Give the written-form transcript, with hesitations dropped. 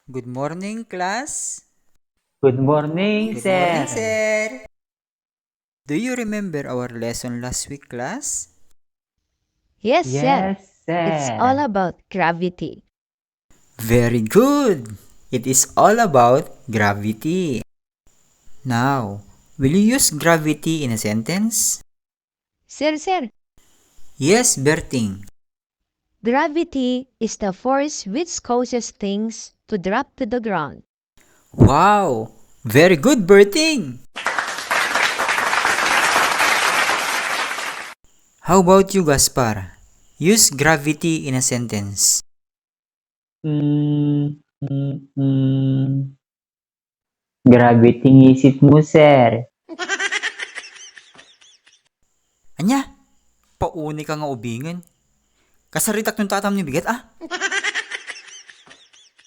Good morning, class. Good morning, Good morning, sir. sir. Do you remember our lesson last week, class? Yes, sir. Yes, It's all sir. about gravity. Very good. It is all about gravity. Now, will you use gravity in a sentence? Sir, Yes, Berting. gravity is the force which causes things to drop to the ground. Wow! Very good, Berting. How about you, Gaspar? Use gravity in a sentence. Hmm, hmm, hmm. Grabe tingisit mo, sir. Anya, pauni ka nga ubingan. Kasaritak nung tatam ni bigat ah.